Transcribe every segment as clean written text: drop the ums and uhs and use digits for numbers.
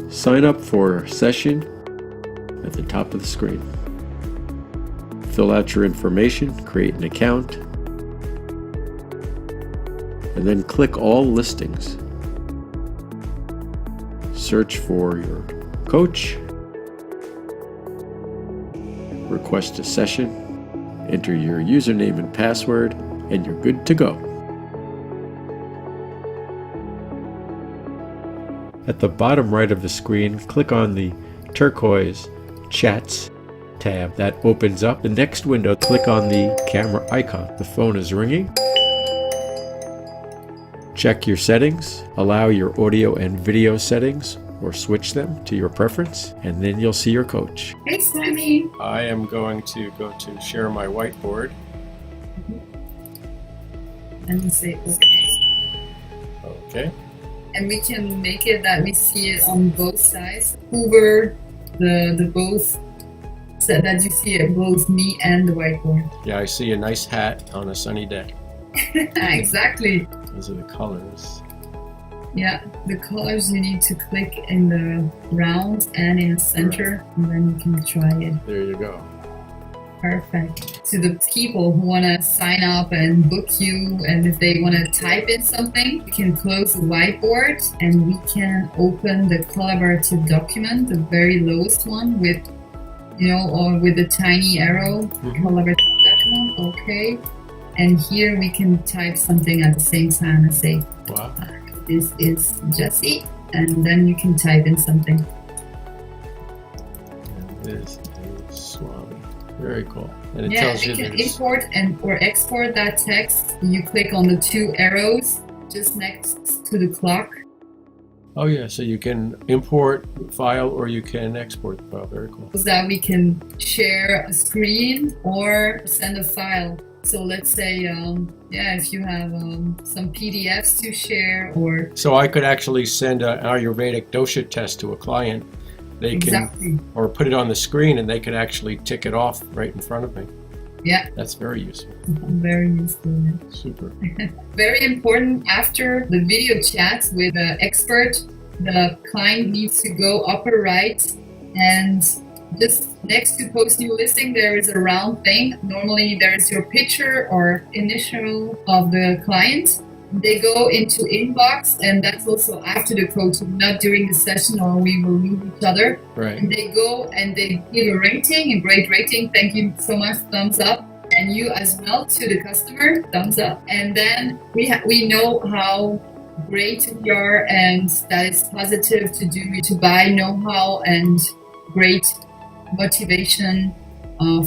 Sign up for a session at the top of the screen. Fill out your information, create an account, and then click All Listings. Search for your coach, request a session, enter your username and password, and you're good to go. At the bottom right of the screen, click on the turquoise Chats tab that opens up. The next window, click on the camera icon. The phone is ringing. Check your settings, allow your audio and video settings, or switch them to your preference, and then you'll see your coach. Hey, Swami. I am going to go to share my whiteboard. And we say okay. Okay. And we can make it that we see it on both sides. Hover the both, so that you see it both me and the whiteboard. Yeah, I see a nice hat on a sunny day. Exactly. Those are the colors. Yeah, the colors you need to click in the round and in the center, and then you can try it. There you go. Perfect. To the people who want to sign up and book you, and if they want to type in something, we can close the whiteboard and we can open the collaborative document, the very lowest one with, or with the tiny arrow, collaborative document, okay. And here we can type something at the same time and say, wow. This is Jessie, and then you can type in something. And this is Swami. Very cool. And it Yeah, tells you you can there's... import or export that text. You click on the two arrows just next to the clock. Oh yeah, so you can import file or you can export the file. Very cool. So that we can share a screen or send a file. So let's say, if you have some PDFs to share, or... So I could actually send an Ayurvedic dosha test to a client. They Exactly. can, or put it on the screen and they can actually tick it off right in front of me. Yeah. That's very useful. Very useful. Yeah. Super. Very important, after the video chat with the expert, the client needs to go upper right, and just next to post new listing, there is a round thing. Normally there is your picture or initial of the client. They go into inbox, and that's also after the coaching, not during the session, or we will lose each other. Right. And they go and they give a rating, a great rating. Thank you so much, thumbs up. And you as well to the customer, thumbs up. And then we know how great we are, and that is positive to buy know-how and great motivation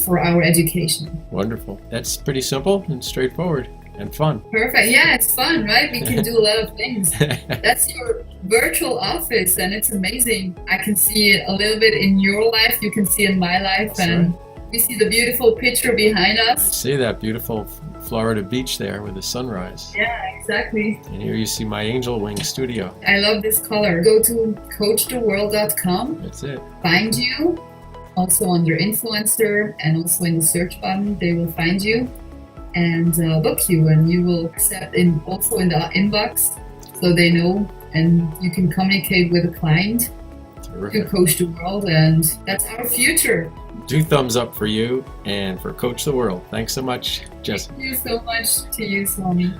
for our education. Wonderful. That's pretty simple and straightforward and fun. Perfect. Yeah, it's fun, right? We can do a lot of things. That's your virtual office, and it's amazing. I can see it a little bit in your life. You can see it in my life. That's and right. We see the beautiful picture behind I us. see that beautiful Florida beach there with the sunrise. Yeah, exactly. And here you see my angel wing studio. I love this color. Go to CoachTheWorld.com. That's it. Find you. Also under influencer, and also in the search button, they will find you and book you, and you will accept also in the inbox, so they know, and you can communicate with a client. Terrific. To Coach the World, and that's our future. 2 thumbs up for you and for Coach the World. Thanks so much, Jess. Thank you so much to you, Swami.